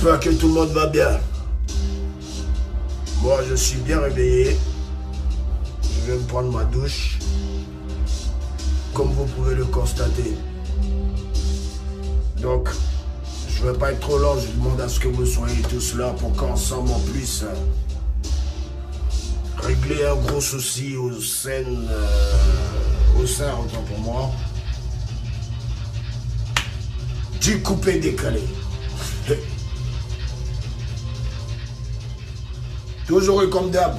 J'espère que tout le monde va bien. Moi, je suis bien réveillé. Je vais me prendre ma douche. Comme vous pouvez le constater. Donc, je ne vais pas être trop long. Je demande à ce que vous soyez tous là pour qu'ensemble on puisse régler un gros souci au sein, autant pour moi, du coupé décalé. Toujours et comme d'hab.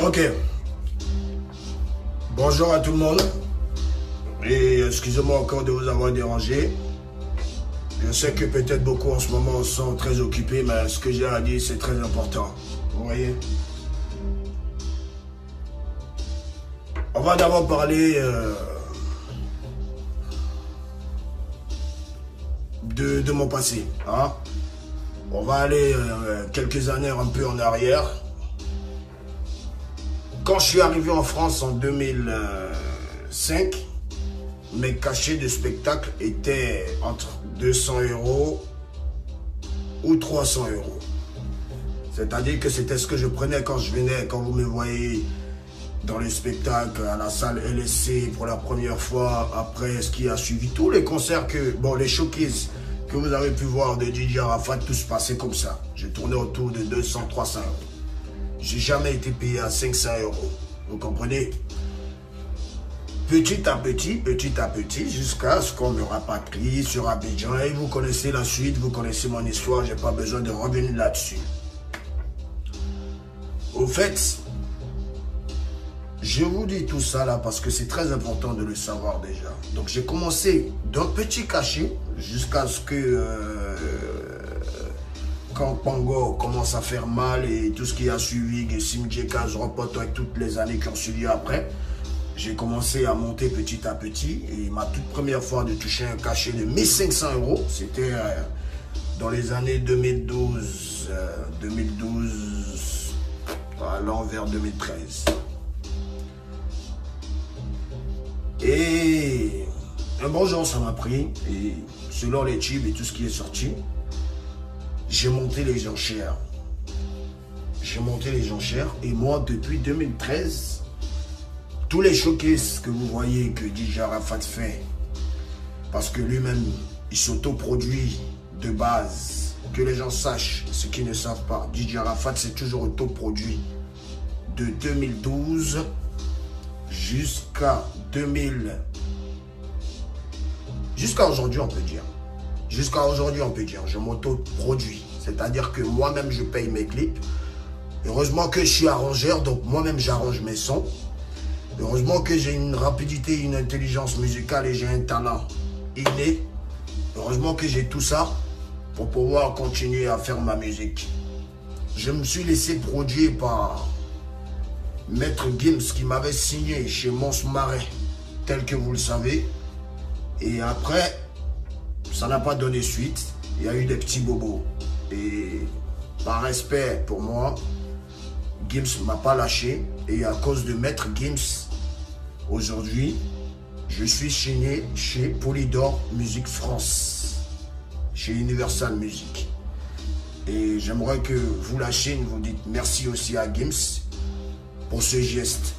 Ok. Bonjour à tout le monde. Et excusez-moi encore de vous avoir dérangé. Je sais que peut-être beaucoup en ce moment sont très occupés, mais ce que j'ai à dire, c'est très important. Vous voyez? On va d'abord parler de mon passé. Hein? On va aller quelques années un peu en arrière. Quand je suis arrivé en France en 2005, mes cachets de spectacle étaient entre 200 € ou 300 €. C'est-à-dire que c'était ce que je prenais quand je venais, quand vous me voyez dans les spectacles, à la salle LSC pour la première fois, après ce qui a suivi, tous les concerts les showcases que vous avez pu voir de DJ Arafat, tout se passait comme ça. J'ai tourné autour de 200-300 €. J'ai jamais été payé à 500 €. Vous comprenez? Petit à petit, jusqu'à ce qu'on me rapatrie sur Abidjan. Et vous connaissez la suite, vous connaissez mon histoire, j'ai pas besoin de revenir là-dessus. Au fait, je vous dis tout ça là parce que c'est très important de le savoir déjà. Donc j'ai commencé d'un petit cachet jusqu'à ce que... quand Pango commence à faire mal et tout ce qui a suivi, Gessim, Djekaz, Ropoto et toutes les années qui ont suivi après, j'ai commencé à monter petit à petit. Et ma toute première fois de toucher un cachet de 1500 €, c'était dans les années 2012, allant vers 2013. Et un bon jour, ça m'a pris, et selon les tubes et tout ce qui est sorti, j'ai monté les enchères. Et moi, depuis 2013, tous les showcases que vous voyez que DJ Arafat fait, parce que lui-même, il s'autoproduit de base, que les gens sachent, ceux qui ne savent pas, DJ Arafat s'est toujours autoproduit de 2012 jusqu'à aujourd'hui, on peut dire. Jusqu'à aujourd'hui, on peut dire, je m'auto-produis. C'est-à-dire que moi-même, je paye mes clips. Heureusement que je suis arrangeur, donc moi-même, j'arrange mes sons. Heureusement que j'ai une rapidité, une intelligence musicale et j'ai un talent inné. Heureusement que j'ai tout ça pour pouvoir continuer à faire ma musique. Je me suis laissé produire par Maître Gims qui m'avait signé chez Mons Marais, tel que vous le savez. Et après... ça n'a pas donné suite, il y a eu des petits bobos. Et par respect pour moi, Gims ne m'a pas lâché. Et à cause de Maître Gims, aujourd'hui, je suis signé chez Polydor Musique France, chez Universal Music. Et j'aimerais que vous, la Chine, vous dites merci aussi à Gims pour ce geste.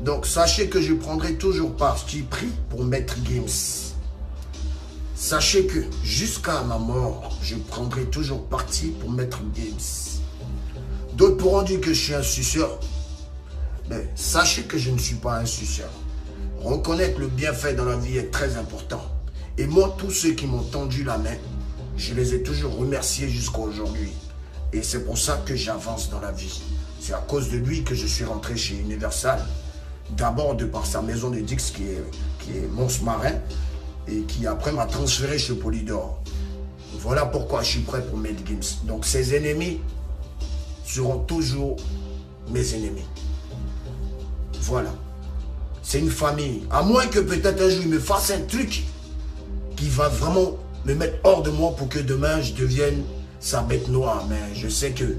Donc sachez que je prendrai toujours parti pris pour Maître Gims. Sachez que jusqu'à ma mort, je prendrai toujours parti pour Maître Gims. D'autres pourront dire que je suis un suceur. Mais sachez que je ne suis pas un suceur. Reconnaître le bienfait dans la vie est très important. Et moi, tous ceux qui m'ont tendu la main, je les ai toujours remerciés jusqu'à aujourd'hui. Et c'est pour ça que j'avance dans la vie. C'est à cause de lui que je suis rentré chez Universal. D'abord de par sa maison de Dix qui est Mons Marin et qui après m'a transféré chez Polydor. Voilà pourquoi je suis prêt pour Maître Gims. Donc ses ennemis seront toujours mes ennemis. Voilà. C'est une famille. À moins que peut-être un jour il me fasse un truc qui va vraiment me mettre hors de moi pour que demain je devienne sa bête noire. Mais je sais que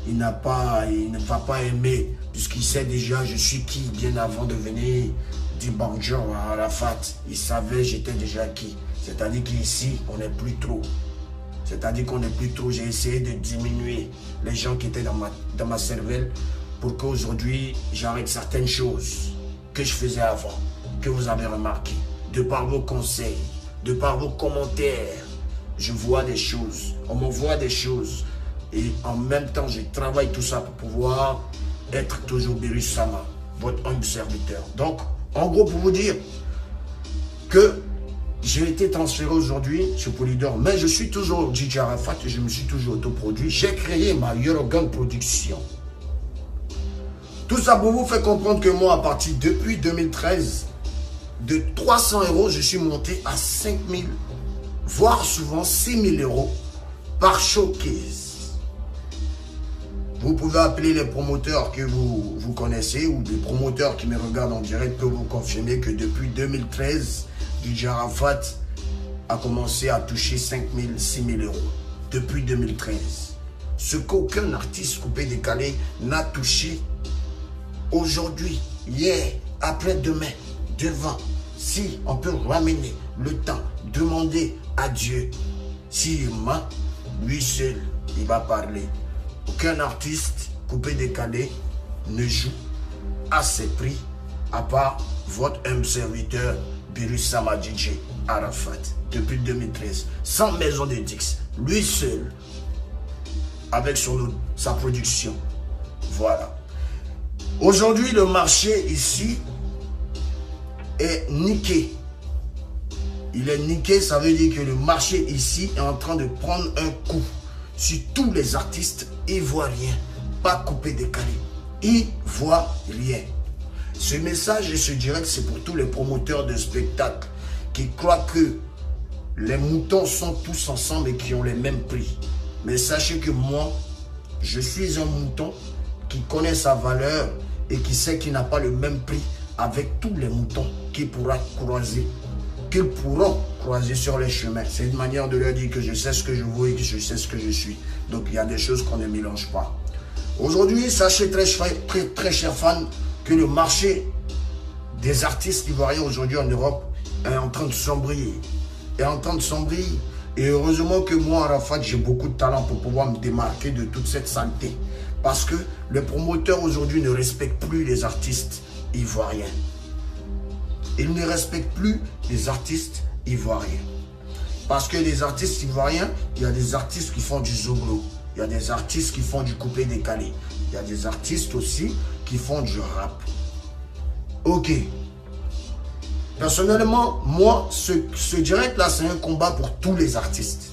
il ne va pas aimer, puisqu'il sait déjà je suis qui bien avant de venir dire bonjour à Arafat. Il savait j'étais déjà qui. C'est-à-dire qu'ici, on n'est plus trop. C'est-à-dire qu'on n'est plus trop. J'ai essayé de diminuer les gens qui étaient dans ma cervelle pour qu'aujourd'hui, j'arrête certaines choses que je faisais avant, que vous avez remarqué. De par vos conseils, de par vos commentaires, je vois des choses. On m'envoie des choses. Et en même temps, je travaille tout ça pour pouvoir être toujours Birus Sama, votre humble serviteur. Donc, en gros, pour vous dire que j'ai été transféré aujourd'hui chez Polydor, mais je suis toujours DJ Arafat et je me suis toujours autoproduit. J'ai créé ma Eurogun Production. Tout ça pour vous faire comprendre que moi, à partir depuis 2013, de 300 €, je suis monté à 5 000, voire souvent 6 000 € par showcase. Vous pouvez appeler les promoteurs que vous connaissez ou des promoteurs qui me regardent en direct pour vous confirmer que depuis 2013, DJ Arafat a commencé à toucher 5 000, 6 000 €. Depuis 2013. Ce qu'aucun artiste coupé décalé n'a touché aujourd'hui, hier, après-demain, devant. Si on peut ramener le temps, demander à Dieu, s'il m'a, lui seul, il va parler. Aucun artiste coupé décalé ne joue à ses prix à part votre humble serviteur Birus Sama DJ Arafat depuis 2013 sans maison de Dix, lui seul avec sa production. Voilà. Aujourd'hui le marché ici est niqué. Il est niqué, ça veut dire que le marché ici est en train de prendre un coup sur tous les artistes ivoiriens, pas coupés décalés, ivoiriens. Ce message et ce direct, c'est pour tous les promoteurs de spectacles qui croient que les moutons sont tous ensemble et qui ont les mêmes prix. Mais sachez que moi, je suis un mouton qui connaît sa valeur et qui sait qu'il n'a pas le même prix avec tous les moutons qu'ils pourront croiser sur les chemins. C'est une manière de leur dire que je sais ce que je vaux et que je sais ce que je suis. Donc il y a des choses qu'on ne mélange pas. Aujourd'hui, sachez très chers fans que le marché des artistes ivoiriens aujourd'hui en Europe est en train de sombrer. Et heureusement que moi, Arafat, j'ai beaucoup de talent pour pouvoir me démarquer de toute cette saleté. Parce que les promoteurs aujourd'hui ne respectent plus les artistes ivoiriens. Ils ne respectent plus les artistes ivoiriens. Parce que les artistes ivoiriens, il y a des artistes qui font du zoglo. Il y a des artistes qui font du coupé décalé. Il y a des artistes aussi qui font du rap. Ok. Personnellement, moi, ce direct-là, c'est un combat pour tous les artistes.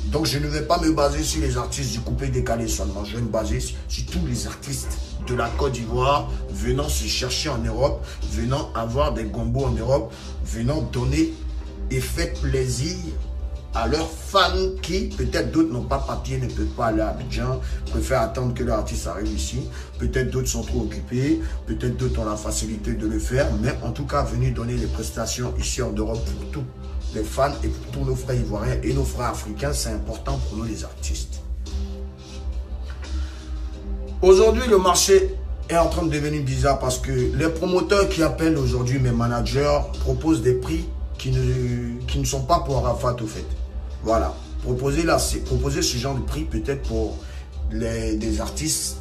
Donc, je ne vais pas me baser sur les artistes du coupé décalé seulement. Je vais me baser sur tous les artistes de la Côte d'Ivoire venant se chercher en Europe, venant avoir des gombos en Europe, venant donner et faire plaisir à leurs fans qui, peut-être d'autres n'ont pas papier, ne peuvent pas aller à Abidjan, préfèrent attendre que leur artiste arrive ici. Peut-être d'autres sont trop occupés, peut-être d'autres ont la facilité de le faire, mais en tout cas, venir donner des prestations ici en Europe pour tous les fans et pour tous nos frères ivoiriens et nos frères africains, c'est important pour nous les artistes. Aujourd'hui, le marché est en train de devenir bizarre parce que les promoteurs qui appellent aujourd'hui mes managers proposent des prix qui ne sont pas pour Arafat au fait. Voilà. Proposer ce genre de prix peut-être pour des artistes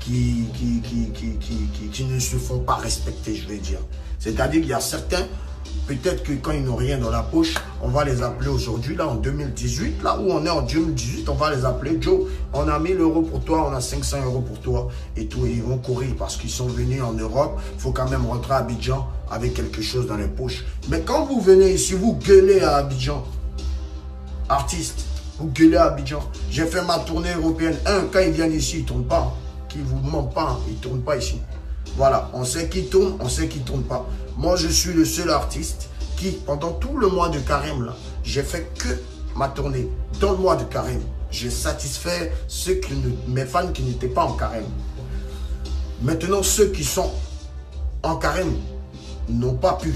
qui ne se font pas respecter, je vais dire. C'est-à-dire qu'il y a certains Peut-être que quand ils n'ont rien dans la poche, on va les appeler aujourd'hui, là en 2018, là où on est en 2018, on va les appeler. Joe, on a 1000 € pour toi, on a 500 € pour toi et tout. Et ils vont courir parce qu'ils sont venus en Europe. Il faut quand même rentrer à Abidjan avec quelque chose dans les poches. Mais quand vous venez ici, vous gueulez à Abidjan. Artiste, vous gueulez à Abidjan. J'ai fait ma tournée européenne. Quand ils viennent ici, ils ne tournent pas. Qui vous mentent pas, ils ne tournent pas ici. Voilà, on sait qui tourne, on sait qui ne tourne pas. Moi, je suis le seul artiste qui, pendant tout le mois de carême, là, j'ai fait que ma tournée. Dans le mois de carême, j'ai satisfait mes fans qui n'étaient pas en carême. Maintenant, ceux qui sont en carême n'ont pas pu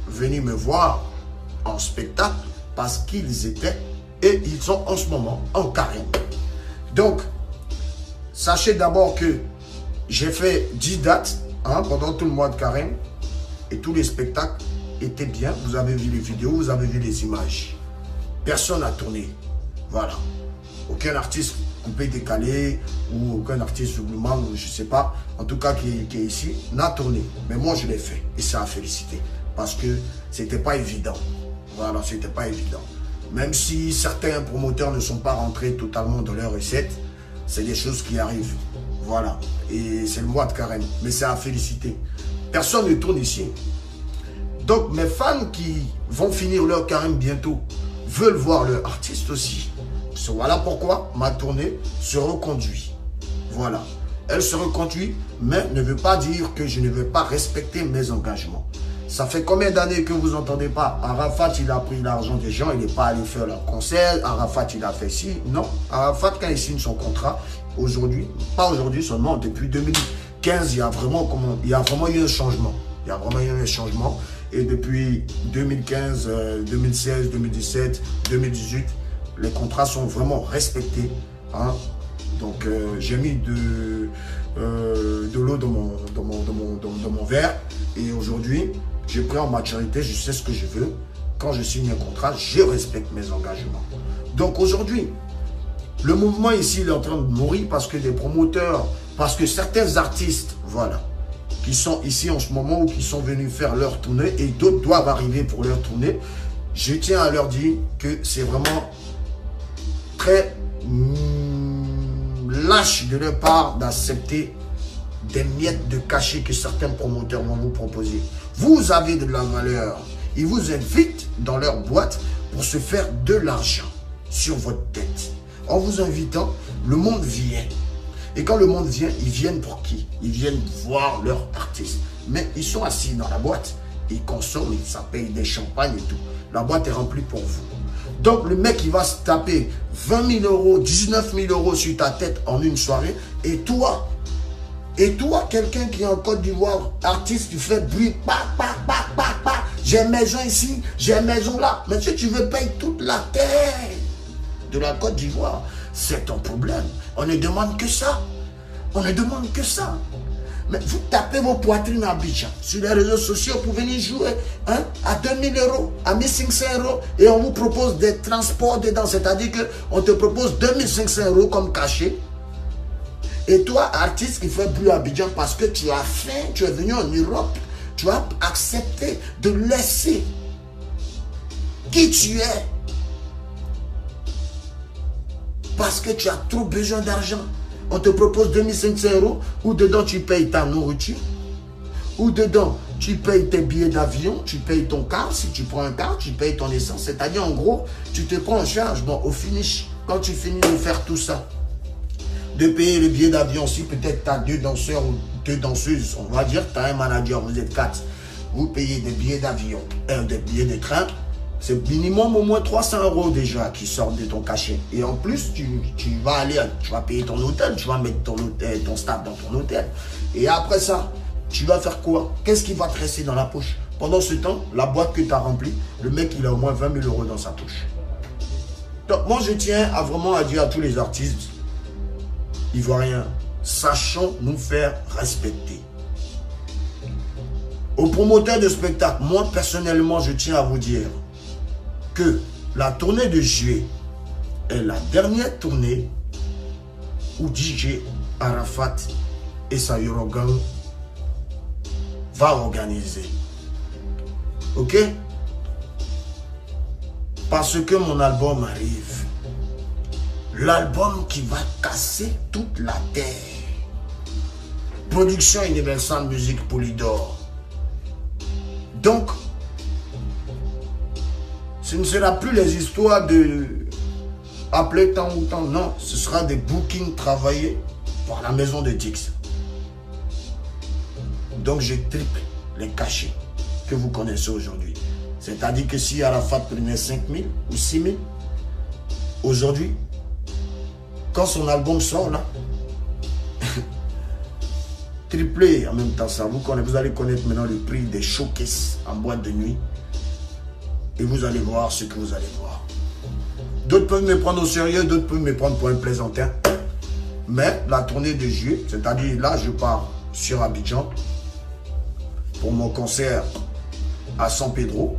venir me voir en spectacle parce qu'ils étaient et ils sont en ce moment en carême. Donc, sachez d'abord que j'ai fait 10 dates pendant tout le mois de carême et tous les spectacles étaient bien. Vous avez vu les vidéos, vous avez vu les images. Personne n'a tourné. Voilà. Aucun artiste coupé, décalé ou aucun artiste doublement, je ne sais pas, en tout cas qui est ici, n'a tourné. Mais moi, je l'ai fait et ça a félicité parce que ce n'était pas évident. Voilà, ce n'était pas évident. Même si certains promoteurs ne sont pas rentrés totalement dans leur recette, c'est des choses qui arrivent. Voilà. Et c'est le mois de carême. Mais c'est à féliciter. Personne ne tourne ici. Donc, mes fans qui vont finir leur carême bientôt veulent voir leur artiste aussi. Voilà pourquoi ma tournée se reconduit. Voilà. Elle se reconduit, mais ne veut pas dire que je ne veux pas respecter mes engagements. Ça fait combien d'années que vous n'entendez pas? Arafat, il a pris l'argent des gens, il n'est pas allé faire leur concert. Arafat, il a fait ci. Non. Arafat, quand il signe son contrat, aujourd'hui, pas aujourd'hui seulement, depuis 2015, il y a vraiment eu un changement. Il y a vraiment eu un changement. Et depuis 2015, 2016, 2017, 2018, les contrats sont vraiment respectés. Donc, j'ai mis de l'eau dans mon verre. Et aujourd'hui, j'ai pris en maturité, je sais ce que je veux. Quand je signe un contrat, je respecte mes engagements. Donc aujourd'hui, le mouvement ici, il est en train de mourir parce que des promoteurs, parce que certains artistes, voilà, qui sont ici en ce moment ou qui sont venus faire leur tournée et d'autres doivent arriver pour leur tournée, je tiens à leur dire que c'est vraiment très lâche de leur part d'accepter des miettes de cachet que certains promoteurs vont vous proposer. Vous avez de la valeur. Ils vous invitent dans leur boîte pour se faire de l'argent sur votre tête. En vous invitant, le monde vient. Et quand le monde vient, ils viennent pour qui? Ils viennent voir leur artiste. Mais ils sont assis dans la boîte, ils consomment, ça paye des champagnes et tout. La boîte est remplie pour vous. Donc le mec, il va se taper 20 000 €, 19 000 € sur ta tête en une soirée. Et toi, quelqu'un qui est en Côte d'Ivoire, artiste, tu fais bruit, j'ai une maison ici, j'ai une maison là. Mais si tu veux payer toute la terre de la Côte d'Ivoire, c'est ton problème. On ne demande que ça. On ne demande que ça. Mais vous tapez vos poitrines à Abidjan sur les réseaux sociaux pour venir jouer à 2000 €, à 1500 € et on vous propose des transports dedans. C'est-à-dire qu'on te propose 2500 € comme cachet. Et toi, artiste qui fait bruit à Abidjan parce que tu as faim, tu es venu en Europe, tu as accepté de laisser qui tu es parce que tu as trop besoin d'argent. On te propose 2500 € où dedans tu payes ta nourriture, où dedans tu payes tes billets d'avion, tu payes ton car, si tu prends un car, tu payes ton essence. C'est-à-dire en gros, tu te prends en charge. Bon, au finish, quand tu finis de faire tout ça, de payer le billet d'avion, si peut-être tu as 2 danseurs ou 2 danseuses, on va dire, tu as un manager, vous êtes 4, vous payez des billets d'avion, des billets de train, c'est minimum au moins 300 € déjà qui sortent de ton cachet. Et en plus, tu vas payer ton hôtel, tu vas mettre ton staff dans ton hôtel. Et après ça, tu vas faire quoi? Qu'est-ce qui va te rester dans la poche? Pendant ce temps, la boîte que tu as remplie, le mec, il a au moins 20 000 € dans sa poche. Donc moi, je tiens à dire à tous les artistes ivoiriens, sachons nous faire respecter. Aux promoteurs de spectacle, moi personnellement, je tiens à vous dire que la tournée de juillet est la dernière tournée où DJ Arafat et sa Eurogang va organiser. Ok? Parce que mon album arrive. L'album qui va casser toute la terre. Production Universal Music Polydor. Donc, ce ne sera plus les histoires de appeler tant ou tant. Non, ce sera des bookings travaillés par la maison de Dix. Donc, je triple les cachets que vous connaissez aujourd'hui. C'est-à-dire que si Arafat prenait 5 000 ou 6 000, aujourd'hui, quand son album sort là, triplé en même temps ça, vous allez connaître maintenant le prix des showcases en boîte de nuit et vous allez voir ce que vous allez voir. D'autres peuvent me prendre au sérieux, d'autres peuvent me prendre pour un plaisantin. Mais la tournée de juillet, c'est-à-dire là je pars sur Abidjan pour mon concert à San Pedro.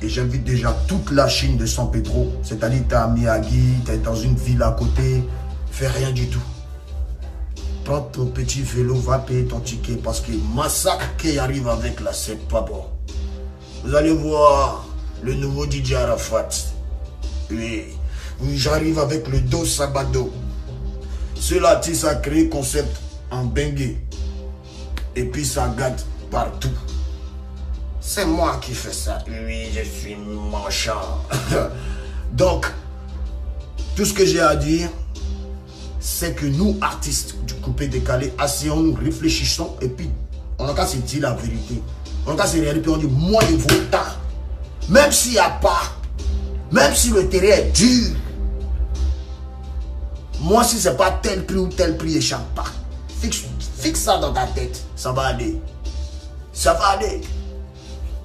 Et j'invite déjà toute la Chine de San Pedro. C'est-à-dire tu es à Miyagi, tu es dans une ville à côté, fais rien du tout. Prends ton petit vélo, va payer ton ticket parce que le massacre qui arrive avec là, c'est pas bon. Vous allez voir le nouveau DJ Arafat. Oui, j'arrive avec le dos Sabado. C'est l'artiste a créé concept en bengue. Et puis ça gâte partout. C'est moi qui fais ça. Oui, je suis manchant. Donc, tout ce que j'ai à dire, c'est que nous, artistes du coupé décalé, asseyons-nous, réfléchissons, et puis on n'a qu'à se dire la vérité. On n'a qu'à se réaliser, puis on dit, moi, il vaut tant. Même s'il n'y a pas, même si le terrain est dur, moi, si ce n'est pas tel prix ou tel prix, échappe pas. Fixe ça dans ta tête, ça va aller. Ça va aller.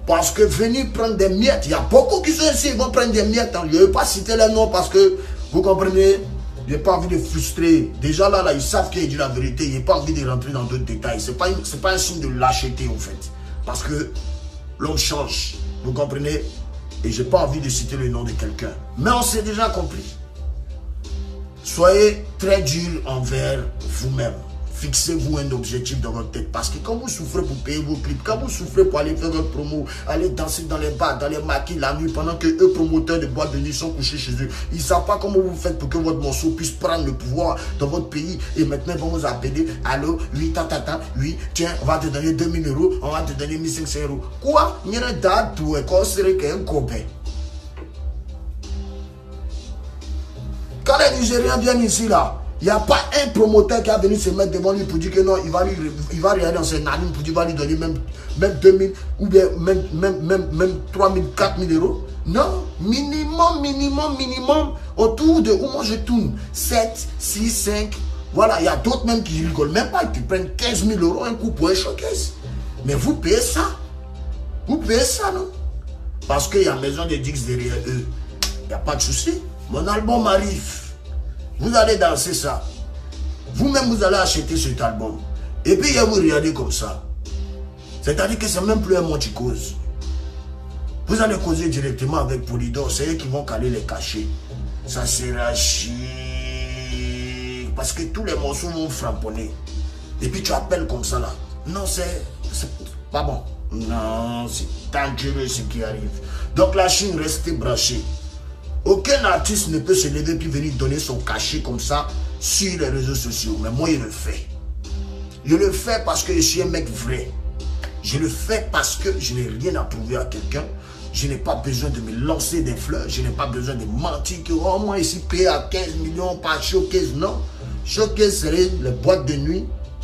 Parce que venir prendre des miettes, il y a beaucoup qui sont ici, ils vont prendre des miettes. Je ne vais pas citer les noms parce que, vous comprenez, je n'ai pas envie de frustrer. Déjà là, ils savent qu'il dit la vérité, je n'ai pas envie de rentrer dans d'autres détails. Ce n'est pas un signe de lâcheté en fait. Parce que l'homme change, vous comprenez. Et je n'ai pas envie de citer le nom de quelqu'un. Mais on s'est déjà compris. Soyez très dur envers vous-même. Fixez-vous un objectif dans votre tête. Parce que quand vous souffrez pour payer vos clips, quand vous souffrez pour aller faire votre promo, aller danser dans les bars, dans les maquis la nuit, pendant que eux, promoteurs de boîtes de nuit, sont couchés chez eux, ils ne savent pas comment vous faites pour que votre morceau puisse prendre le pouvoir dans votre pays. Et maintenant, ils vont vous appeler. Allô, oui, tata, oui, tiens, on va te donner 2000 €, on va te donner 1500 €. Quoi? Il y a une date où on serait qu'un copain. Quand les Nigériens viennent ici, là, il n'y a pas un promoteur qui a venu se mettre devant lui pour dire que non, il va regarder dans ses narines pour dire qu'il va lui donner même 2000 ou bien même 3000, 4000 €. Non, minimum, autour de où moi je tourne, 7, 6, 5. Voilà, il y a d'autres même qui rigolent même pas, qui prennent 15 000 € un coup pour un showcase. Mais vous payez ça. Vous payez ça, non? Parce qu'il y a Maison de Dix derrière eux. Il n'y a pas de souci. Mon album arrive. Vous allez danser ça. Vous-même, vous allez acheter cet album. Et puis, vous regardez comme ça. C'est-à-dire que c'est même plus un monticose. Vous allez causer directement avec Polydor. C'est eux qui vont caler les cachets. Ça sera chic. Parce que tous les morceaux vont framponner. Et puis, tu appelles comme ça là. Non, c'est pas bon. Non, c'est dangereux ce qui arrive. Donc, la Chine, restez branchée. Aucun artiste ne peut se lever puis venir donner son cachet comme ça sur les réseaux sociaux. Mais moi, je le fais. Je le fais parce que je suis un mec vrai. Je le fais parce que je n'ai rien à prouver à quelqu'un. Je n'ai pas besoin de me lancer des fleurs. Je n'ai pas besoin de mentir que oh, moi ici payé à 15 millions par showcase. Non. Showcase serait les boîtes de nuit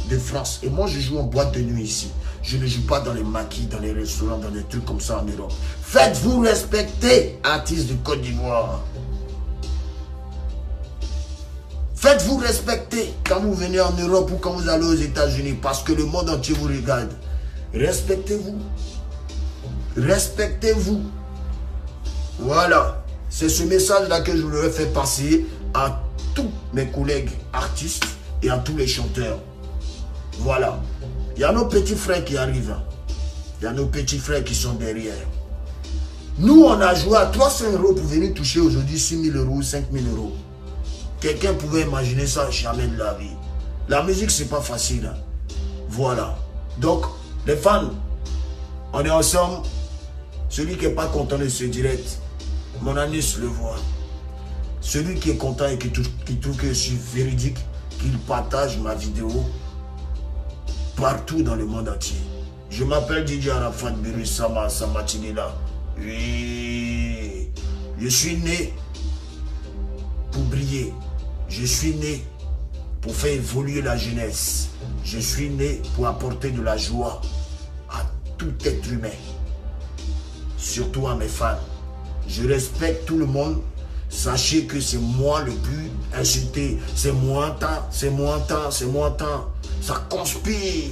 de France. Et moi, je joue en boîte de nuit ici. Je ne joue pas dans les maquis, dans les restaurants, dans des trucs comme ça en Europe. Faites-vous respecter, artistes de Côte d'Ivoire. Faites-vous respecter quand vous venez en Europe ou quand vous allez aux États-Unis parce que le monde entier vous regarde. Respectez-vous. Respectez-vous. Voilà. C'est ce message-là que je voudrais faire passer à tous mes collègues artistes et à tous les chanteurs. Voilà. Il y a nos petits frères qui arrivent. Il y a nos petits frères qui sont derrière. Nous, on a joué à 300 € pour venir toucher aujourd'hui 6 000 € ou 5 000 €. Quelqu'un pouvait imaginer ça? Jamais de la vie. La musique, c'est pas facile. Voilà. Donc, les fans, on est ensemble. Celui qui n'est pas content de ce direct, mon anus le voit. Celui qui est content et qui trouve que je suis véridique, qu'il partage ma vidéo partout dans le monde entier. Je m'appelle Didier Arafat Birusama Samatinila. Oui, je suis né pour briller. Je suis né pour faire évoluer la jeunesse. Je suis né pour apporter de la joie à tout être humain. Surtout à mes fans. Je respecte tout le monde. Sachez que c'est moi le plus insulté. C'est moi tant, c'est moi tant, c'est moi tant. Ça conspire.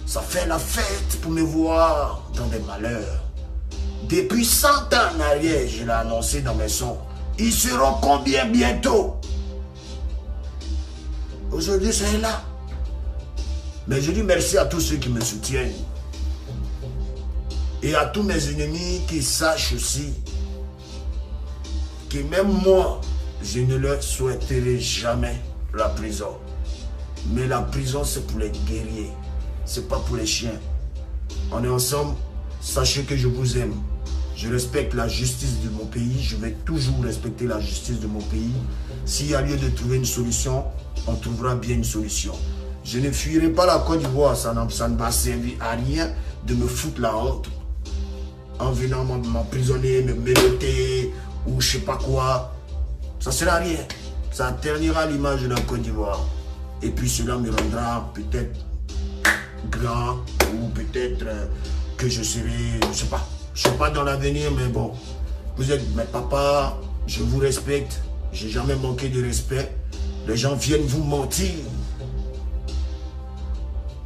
Ça fait la fête pour me voir dans des malheurs. Depuis 100 ans en arrière, je l'ai annoncé dans mes sons. Ils seront combien bientôt? Aujourd'hui, c'est là. Mais je dis merci à tous ceux qui me soutiennent. Et à tous mes ennemis qui sachent aussi que même moi, je ne leur souhaiterai jamais la prison. Mais la prison, c'est pour les guerriers. C'est pas pour les chiens. On est ensemble. Sachez que je vous aime. Je respecte la justice de mon pays. Je vais toujours respecter la justice de mon pays. S'il y a lieu de trouver une solution, on trouvera bien une solution. Je ne fuirai pas la Côte d'Ivoire. Ça ne va servir à rien de me foutre la honte en venant m'emprisonner, me méloter ou je sais pas quoi. Ça ne sert à rien. Ça ternira l'image de la Côte d'Ivoire. Et puis cela me rendra peut-être grand ou peut-être que je serai, je sais pas dans l'avenir, mais bon, vous êtes mes papas, je vous respecte, j'ai jamais manqué de respect. Les gens viennent vous mentir.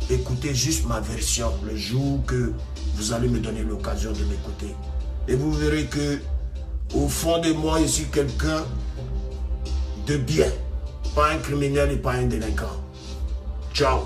Écoutez juste ma version le jour que vous allez me donner l'occasion de m'écouter. Et vous verrez que au fond de moi, je suis quelqu'un de bien, pas un criminel et pas un délinquant. Ciao.